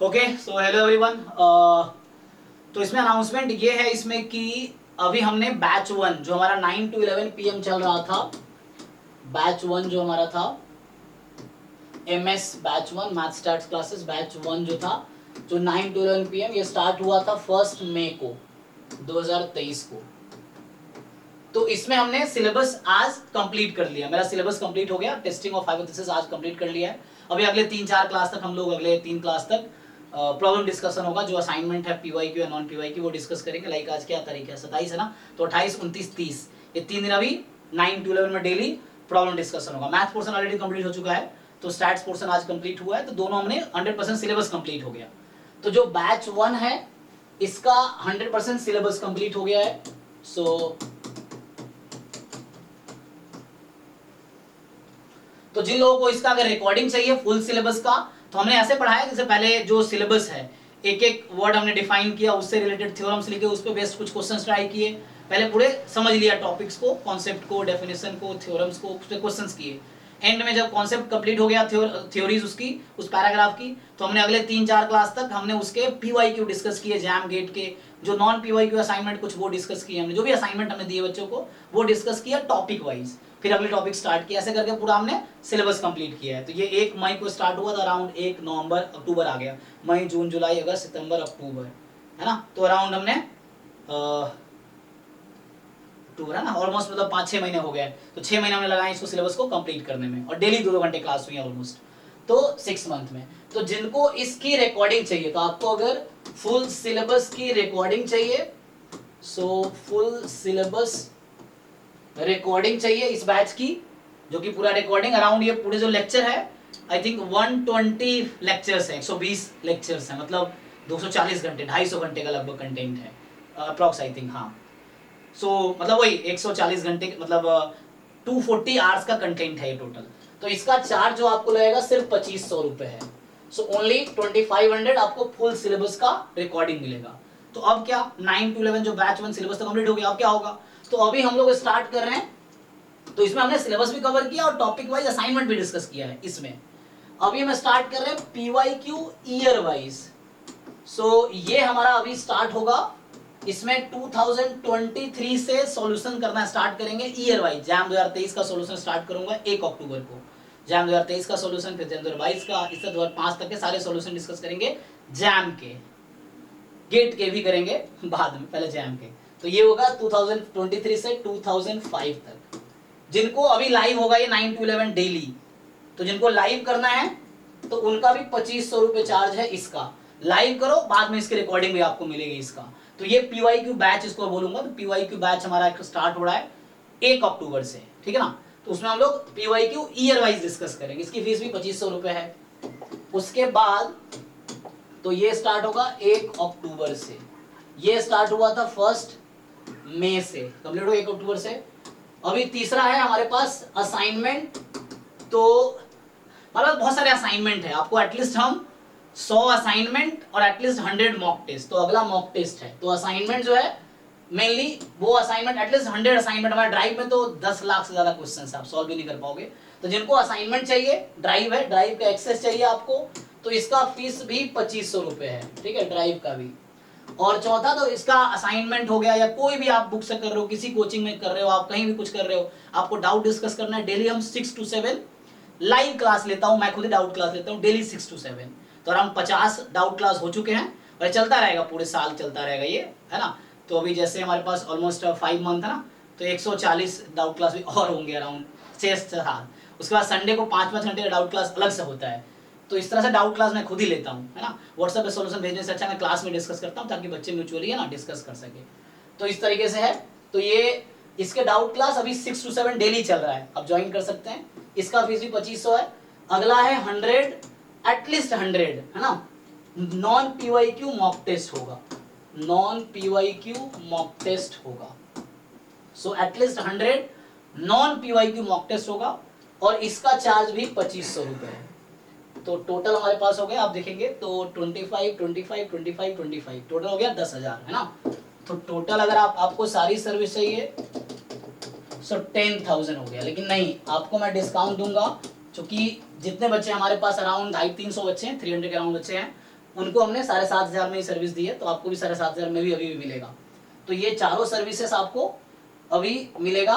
Okay so hello everyone. तो इसमें announcement ये है इसमें कि अभी हमने बैच 1 जो हमारा 9 to 11 PM चल रहा था, बैच 1 जो हमारा था MS batch 1 math stats classes batch 1 जो था, जो 9 to 11 PM ये स्टार्ट हुआ था 1 मई को 2023 को। तो इसमें हमने सिलेबस आज कंप्लीट कर लिया, मेरा सिलेबस कंप्लीट हो गया, टेस्टिंग ऑफ हाइपोथेसिस आज कंप्लीट कर लिया है। अभी अगले 3-4 क्लास तक हम लोग अगले 3 क्लास तक प्रॉब्लम डिस्कशन होगा, जो असाइनमेंट है PYQ या नॉन PYQ वो डिस्कस करेंगे। लाइक आज क्या तारीख है, 27 है ना, तो 28, 29, 30 ये 3 दिन अभी 9 to 11 में डेली प्रॉब्लम डिस्कसन होगा। मैथ पोर्शन ऑलरेडी कंप्लीट हो चुका है, तो स्टैट्स पोर्शन आज कंप्लीट हुआ है, तो दोनों हमने 100% सिलेबस कंप्लीट हो गया। तो जो बैच 1 है इसका 100% सिलेबस कंप्लीट हो गया है। सो तो जिन लोगों को इसका अगर रिकॉर्डिंग चाहिए फुल सिलेबस का, तो हमने ऐसे पढ़ाया जैसे पहले जो सिलेबस है एक एक वर्ड हमने डिफाइन किया, उससे रिलेटेड थ्योरम्स लिखे, उस पे बेस्ड कुछ क्वेश्चंस ट्राई किए, पहले पूरे समझ लिया टॉपिक्स को, कॉन्सेप्ट को, डेफिनेशन को, थ्योरम्स को, उस पे क्वेश्चंस किए। एंड में जब कॉन्सेप्ट कंप्लीट हो गया थ्योरीज उसकी उस पैराग्राफ की, तो हमने अगले 3-4 क्लास तक हमने उसके PYQ डिस्कस किए, जैम गेट के जो नॉन PYQ असाइनमेंट कुछ वो डिस्कस किए हमने, जो भी असाइनमेंट हमने दिए बच्चों को वो डिस्कस किया टॉपिक वाइज, फिर अगले टॉपिक स्टार्ट किया, ऐसे करके पूरा हमने सिलेबस कंप्लीट किया है। तो ये 1 मई को स्टार्ट हुआ था, अराउंड 1 नवंबर अक्टूबर आ गया, मई जून जुलाई अगस्त सितंबर अक्टूबर, है ना, तो अराउंड हमने अक्टूबर है ना, ऑलमोस्ट मतलब 5-6 महीने हो गए, तो 6 महीने हमने लगाए इसको सिलेबस को कंप्लीट करने में, और डेली 2-2 घंटे क्लास हुई है ऑलमोस्ट, तो 6 मंथ में। तो जिनको इसकी रिकॉर्डिंग चाहिए, तो आपको अगर फुल सिलेबस की रिकॉर्डिंग चाहिए, सो फुल सिलेबस रिकॉर्डिंग चाहिए इस बैच की, जो कि पूरा रिकॉर्डिंग अराउंड ये पूरे जो लेक्चर है आई थिंक 120 लेक्चर्स है, 120 लेक्चर्स है, मतलब 240 घंटे, 250 घंटे का लगभग कंटेंट है अप्रॉक्स आई थिंक, हाँ। सो मतलब वही 140 घंटे मतलब 240 आवर्स का कंटेंट है ये टोटल। तो इसका चार्ज जो आपको लगेगा सिर्फ 2500 रुपए है। सो ओनली 2500 आपको फुल सिलेबस का रिकॉर्डिंग मिलेगा। तो अब क्या 9 to 11 जो बैच 1 सिलेबस तो कंप्लीट हो गया, अब क्या होगा, तो अभी हम लोग स्टार्ट कर रहे हैं, तो इसमें हमने सिलेबस भी कवर किया और टॉपिक वाइज असाइनमेंट भी डिस्कस किया है इसमें। अभी हम स्टार्ट कर रहे हैं PYQ ईयर वाइज। सो ये हमारा अभी स्टार्ट होगा, इसमें 2023 से सॉल्यूशन करना स्टार्ट करेंगे ईयर वाइज। जैम 2023 का सॉल्यूशन स्टार्ट करूंगा 1 अक्टूबर को, जैम 2023 का सॉल्यूशन, फिर जैम 2022 का, इससे 2005 तक के सारे सॉल्यूशन डिस्कस करेंगे, जैम के, गेट के भी करेंगे बाद में, पहले जैम के। तो ये होगा 2023 से 2005 तक। जिनको अभी लाइव होगा ये 9 to 11 डेली, तो जिनको लाइव करना है तो उनका भी 2500 रुपए चार्ज है इसका, लाइव करो, बाद में इसकी रिकॉर्डिंग भी आपको मिलेगी इसका। तो ये PYQ बैच इसको बोलूंगा, तो PYQ बैच हमारा स्टार्ट हो रहा है 1 अक्टूबर से, ठीक है ना। तो उसमें हम लोग PYQ ईयर वाइज डिस्कस करेंगे, इसकी फीस भी 2500 रुपए है। उसके बाद तो ये स्टार्ट होगा 1 अक्टूबर से, ये स्टार्ट हुआ था 1 मई से, कंप्लीट हो 1 अक्टूबर से। अभी तीसरा है हमारे पास असाइनमेंट, तो मतलब बहुत सारे असाइनमेंट है, आपको एटलीस्ट हम 100 असाइनमेंट और एटलीस्ट 100 मॉक टेस्ट, तो अगला मॉक टेस्ट है। तो असाइनमेंट जो है मेनली वो असाइनमेंट एटलीस्ट 100 असाइनमेंट, हमारे ड्राइव में तो 10 लाख से ज्यादा क्वेश्चन आप सॉल्व भी नहीं कर पाओगे। तो जिनको असाइनमेंट चाहिए, ड्राइव है, ड्राइव का एक्सेस चाहिए आपको, तो इसका फीस भी 2500 रुपए है, ठीक है, ड्राइव का भी। और चौथा तो इसका असाइनमेंट हो गया, या कोई भी आप बुक से कर रहे हो, किसी कोचिंग में कर रहे हो, आप कहीं भी कुछ कर रहे हो, आपको डाउट डिस्कस करना है, डेली हम 6 to 7 लाइव क्लास लेता हूं, मैं खुद ही डाउट क्लास लेता हूं डेली 6 to 7, तो अराउंड 50 डाउट क्लास हो चुके हैं, और चलता रहेगा, पूरे साल चलता रहेगा ये, है ना। तो अभी जैसे हमारे पास ऑलमोस्ट 5 मंथ है ना, तो 140 डाउट क्लास भी और होंगे अराउंड 6-7। उसके बाद संडे को 5-5 घंटे का डाउट क्लास अलग से होता है। तो इस तरह से डाउट क्लास मैं खुद ही लेता हूँ, है ना। व्हाट्सएप पे सॉल्यूशन भेजने से अच्छा मैं क्लास में डिस्कस करता हूँ, ताकि बच्चे म्यूचुअली है ना डिस्कस कर सके। तो इस तरीके से है। तो ये इसके डाउट क्लास अभी 6 to 7 डेली चल रहा है, आप ज्वाइन कर सकते हैं। इसका फीस भी 2500 है। अगला है 100, एटलीस्ट 100, है ना, नॉन PYQ मॉक टेस्ट होगा, नॉन PYQ मॉक टेस्ट होगा। So at least 100 non PYQ mock test होगा, और इसका चार्ज भी 2500 रुपए है। तो टोटल हमारे पास हो गया, आप देखेंगे तो 25, 25, 25, 25 टोटल हो गया 10,000, है ना। तो टोटल अगर आपको सारी सर्विस चाहिए सो 10,000 हो गया। लेकिन नहीं, आपको मैं डिस्काउंट दूंगा, क्योंकि जितने बच्चे हमारे पास अराउंड 250-300 बच्चे हैं, 300 के अराउंड बच्चे हैं, उनको हमने 7,500 में ही सर्विस दी है, तो आपको भी 7,500 में भी अभी भी मिलेगा। तो ये चारों सर्विसेज आपको अभी मिलेगा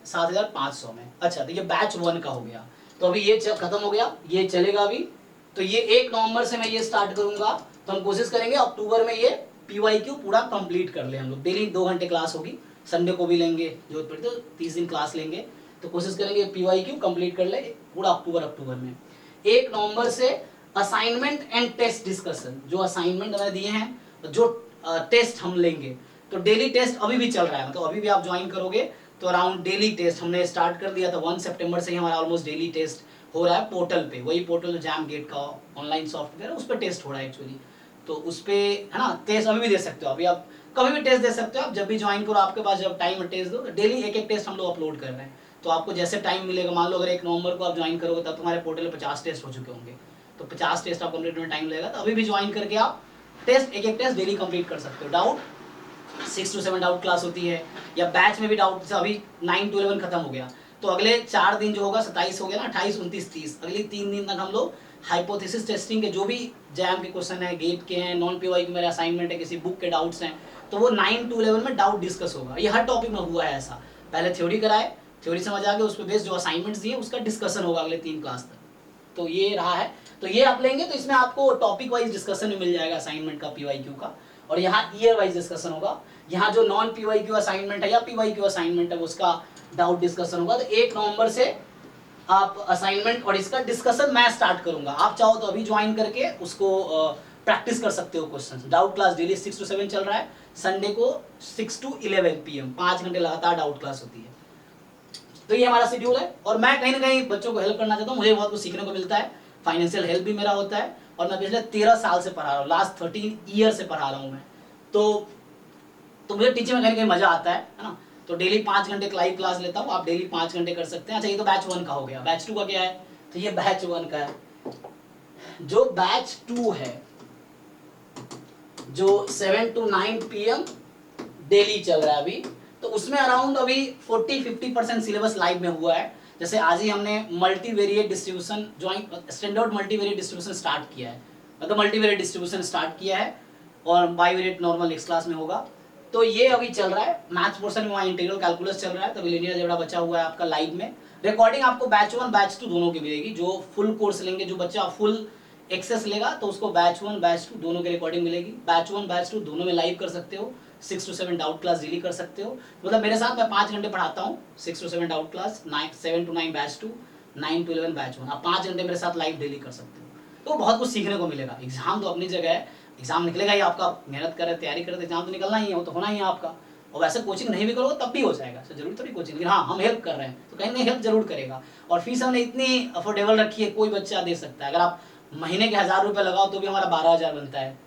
7,500 में। अच्छा, तो ये बैच 1 का हो गया। तो अभी ये खत्म हो गया, ये चलेगा अभी। तो ये 1 नवंबर से मैं ये स्टार्ट करूंगा। तो हम कोशिश करेंगे अक्टूबर में ये PYQ पूरा कंप्लीट कर ले हम लोग। डेली 2 घंटे क्लास होगी, संडे को भी लेंगे, जो तो 30 दिन क्लास लेंगे। तो कोशिश करेंगे PYQ कंप्लीट कर ले पूरा अक्टूबर में। 1 नवंबर से असाइनमेंट एंड टेस्ट डिस्कशन, जो असाइनमेंट हमें दिए हैं, जो टेस्ट हम लेंगे, तो डेली टेस्ट अभी भी चल रहा है। मतलब अभी भी आप ज्वाइन करोगे तो अराउंड डेली टेस्ट हमने स्टार्ट कर दिया था। 1 सितंबर से ही हमारा ऑलमोस्ट डेली टेस्ट हो रहा है पोर्टल पे। वही पोर्टल जो जैम गेट का ऑनलाइन सॉफ्टवेयर है, उस पर टेस्ट हो रहा है एक्चुअली। तो उस पर है ना, टेस्ट अभी भी दे सकते हो। अभी आप कभी भी टेस्ट दे सकते हो, आप जब भी ज्वाइन करो, आपके पास जब टाइम टेस्ट दो। डेली एक टेस्ट हम लोग अपलोड कर रहे हैं। तो आपको जैसे टाइम मिलेगा, मान लो अगर 1 नवंबर को आप ज्वाइन करोगे, तब तुम्हारे पोर्टल पे 50 टेस्ट हो चुके होंगे। तो 50 टेस्ट आप कंप्लीट होने टाइम लगेगा। तो अभी भी ज्वाइन करके आप टेस्ट एक टेस्ट डेली कंप्लीट कर सकते हो। डाउट 6 to 7 डाउट क्लास होती है, या बैच में भी डाउट। अभी 9 to 11 खत्म हो गया, तो अगले 4 दिन जो होगा, 27 हो गया ना, 28, 29, 30, अगले 3 दिन तक हम लोग हाइपोथेसिस टेस्टिंग के जो भी जैम के क्वेश्चन है, गेट के हैं, नॉन PYQ मेरे असाइनमेंट है, किसी बुक के डाउट्स हैं, तो वो 9 to 11 में डाउट डिस्कस होगा। ये हर टॉपिक में हुआ है ऐसा। पहले थ्योरी कराए, थ्योरी समझ आ गया, उस पर बेस्ड जो असाइनमेंट्स दिए उसका डिस्कशन होगा अगले 3 क्लास तक। तो ये रहा है। तो ये आप लेंगे तो इसमें आपको टॉपिक वाइज डिस्कशन भी मिल जाएगा असाइनमेंट का, PYQ का। और यहाँ ईयर वाइज डिस्कशन होगा। यहाँ जो नॉन PYQ असाइनमेंट है या PYQ असाइनमेंट है, उसका डाउट डिस्कशन होगा। तो 1 नवंबर से आप असाइनमेंट और इसका डिस्कशन मैं स्टार्ट करूंगा। आप चाहो तो अभी ज्वाइन करके उसको प्रैक्टिस कर सकते हो question. Doubt class daily 6 to 7 चल रहा है। संडे को 6 to 11 PM 5 घंटे लगातार डाउट क्लास होती है। तो ये हमारा शेड्यूल है। और मैं कहीं ना कहीं बच्चों को हेल्प करना चाहता हूँ, मुझे बहुत कुछ सीखने को मिलता है। फाइनेंशियल हेल्प भी मेरा होता है। और मैं पिछले 13 साल से पढ़ा रहा हूँ, लास्ट 13 ईयर से पढ़ा रहा हूँ मैं। तो मुझे टीचिंग में कहीं कहीं मजा आता है ना। तो डेली 5 घंटे लाइव क्लास लेता हूँ, आप डेली 5 घंटे कर सकते हैं। अच्छा, ये तो बैच 1 का हो गया। बैच 2 का क्या है? तो ये बैच 1 का है। जो बैच 2 है, जो 7 to 9 PM डेली चल रहा है अभी, तो उसमें अराउंड अभी 40-50% सिलेबस लाइव में हुआ है। जैसे आज ही हमने multivariate distribution join, standard multivariate distribution start किया है। मतलब मल्टीवेरिएट डिस्ट्रीब्यूशन स्टार्ट किया है, और बाइवेरिएट नॉर्मल नेक्स्ट क्लास में होगा। तो ये अभी चल रहा है। मैथ्स पोर्शन में वहाँ इंटीग्रल कैलकुलस चल रहा है। तो लिनियर अलजेब्रा बचा हुआ है आपका लाइव में। रिकॉर्डिंग आपको बैच 1 बैच 2 दोनों की मिलेगी। जो फुल कोर्स लेंगे, जो बच्चा फुल एक्सेस लेगा, तो उसको बैच 1 बैच 2 दोनों की रिकॉर्डिंग मिलेगी। बैच 1 बैच 2 दोनों में लाइव कर सकते हो। 6 to 7 डाउट क्लास डेली कर सकते हो। मतलब मेरे साथ मैं 5 घंटे पढ़ाता हूँ। 6 to 7 doubt class, 7 to 9 batch 2, 9 to 11 batch 1। आप 5 घंटे मेरे साथ लाइव डेली कर सकते हो। तो बहुत कुछ सीखने को मिलेगा। एग्जाम तो अपनी जगह है, एग्जाम निकलेगा ही आपका। मेहनत करे, तैयारी करे, तो एग्जाम तो निकलना ही है, वो तो होना ही है आपका। और वैसे कोचिंग नहीं भी करोगे तब भी हो जाएगा, तो जरूरी थोड़ी कोचिंग। लेकिन हाँ, हम हेल्प कर रहे हैं तो कहीं ना हेल्प जरूर करेगा। और फीस हमने इतनी अफोर्डेबल रखी है, कोई बच्चा दे सकता है। अगर आप महीने के 1000 रुपये लगाओ तो भी हमारा 12,000 बनता है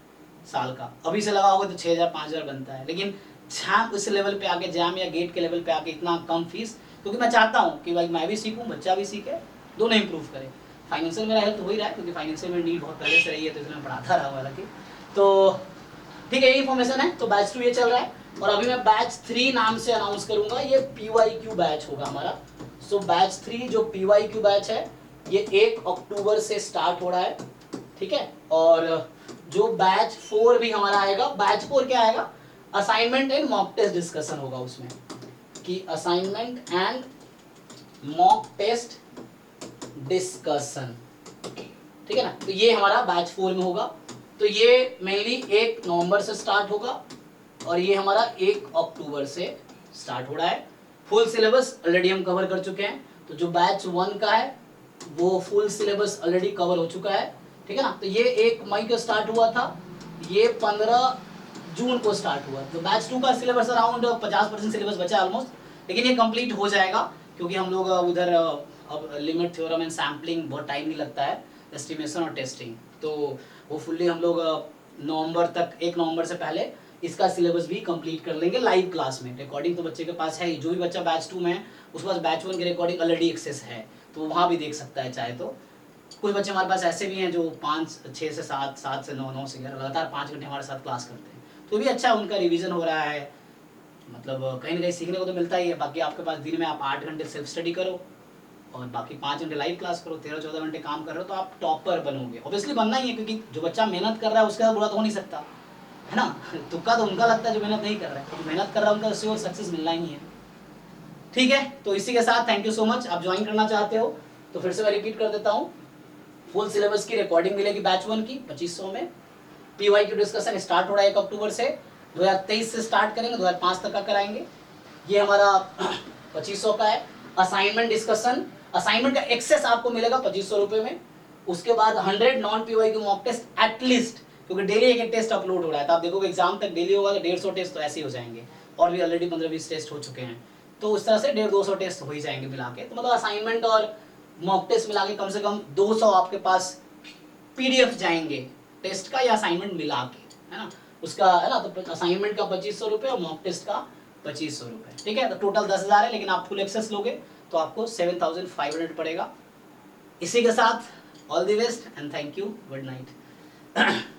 साल का। अभी से लगाओगे तो 6,000 5,000 बनता है। लेकिन जैम उस लेवल पे आके, जैम या गेट के लेवल पे आके इतना कम फीस, क्योंकि मैं चाहता हूँ कि भाई मैं भी सीखूँ, बच्चा भी सीखे, दोनों इंप्रूव करे। फाइनेंशियल मेरा हेल्प हो ही रहा है, क्योंकि फाइनेंशियल में नीड बहुत पहले से रही है, तो इसलिए मैं पढ़ाता रहा हूँ हालांकि। तो ठीक है, ये इन्फॉर्मेशन है। तो बैच 2 ये चल रहा है। और अभी मैं बैच 3 नाम से अनाउंस करूंगा। ये PYQ बैच होगा हमारा। सो बैच 3 जो PYQ बैच है, ये 1 अक्टूबर से स्टार्ट हो रहा है। ठीक है। और जो बैच 4 भी हमारा आएगा, बैच 4 क्या आएगा? Assignment and mock test discussion होगा उसमें, कि assignment and mock test discussion. ठीक है ना। तो ये हमारा बैच 4 में होगा। तो ये मेनली 1 नवंबर से स्टार्ट होगा, और ये हमारा 1 अक्टूबर से स्टार्ट हो रहा है। फुल सिलेबस ऑलरेडी हम कवर कर चुके हैं। तो जो बैच 1 का है वो फुल सिलेबस ऑलरेडी कवर हो चुका है। ठीक है ना। तो ये 1 मई को स्टार्ट हुआ था, ये 15 जून को स्टार्ट हुआ। तो बैच 2 का सिलेबस अराउंड 50% सिलेबस बचा है ऑलमोस्ट, लेकिन ये कंप्लीट हो जाएगा, क्योंकि हम लोग उधर अब लिमिट थ्योरम एंड सैम्पलिंग बहुत टाइम नहीं लगता है, एस्टिमेशन और टेस्टिंग। तो वो फुल्ली हम लोग नवंबर तक, 1 नवंबर से पहले इसका सिलेबस भी कंप्लीट कर लेंगे लाइव क्लास में। रिकॉर्डिंग तो बच्चे के पास है ही। जो भी बच्चा बैच 2 में है उसके पास बैच 1 की रिकॉर्डिंग ऑलरेडी एक्सेस है, तो वहाँ भी देख सकता है चाहे तो। कुछ बच्चे हमारे पास ऐसे भी हैं जो 6 से 7, 7 से 9, 9 से 11 लगातार 5 घंटे हमारे साथ क्लास करते हैं। तो भी अच्छा, उनका रिवीजन हो रहा है। मतलब कहीं ना कहीं सीखने को तो मिलता ही है। बाकी आपके पास दिन में आप 8 घंटे सेल्फ स्टडी करो, और बाकी 5 घंटे लाइव क्लास करो, 13-14 घंटे काम कर रहे हो तो आप टॉपर बनोगे। ऑब्वियसली बनना ही है, क्योंकि जो बच्चा मेहनत कर रहा है उसका बुरा तो हो नहीं सकता है ना। तुक्का तो उनका लगता है जो मेहनत नहीं कर रहा है, तो मेहनत कर रहा है उनका श्योर सक्सेस मिलना ही है। ठीक है, तो इसी के साथ थैंक यू सो मच। आप ज्वाइन करना चाहते हो तो फिर से मैं रिपीट कर देता हूँ, फुल सिलेबस की रिकॉर्डिंग मिलेगी बैच 1 की 2500 में। PYQ डिस्कशन स्टार्ट हो रहा है 1 अक्टूबर से, 2023 से स्टार्ट करेंगे, 2005 तक का कराएंगे। ये हमारा 2500 का है। असाइनमेंट डिस्कशन, असाइनमेंट का एक्सेस आपको मिलेगा 2500 रुपये में। उसके बाद 100 non PYQ mock test at least, क्योंकि डेली एक टेस्ट अपलोड हो रहा है, तो आप देखोगे एग्जाम तक डेली होगा तो 150 टेस्ट तो ऐसे ही हो जाएंगे, और भी ऑलरेडी 15-20 टेस्ट हो चुके हैं, तो उस तरह से 150-200 टेस्ट हो ही जाएंगे मिला के। तो मतलब असाइनमेंट और मॉक टेस्ट मिला के कम से कम 200 आपके पास PDF जाएंगे टेस्ट का या असाइनमेंट मिला के, है ना। उसका है ना, तो असाइनमेंट का 2500 रुपये और मॉक टेस्ट का 2500 रुपये, ठीक है। तो टोटल 10,000 है, लेकिन आप फुल एक्सेस लोगे तो आपको 7,500 पड़ेगा। इसी के साथ all the best and thank you, good night.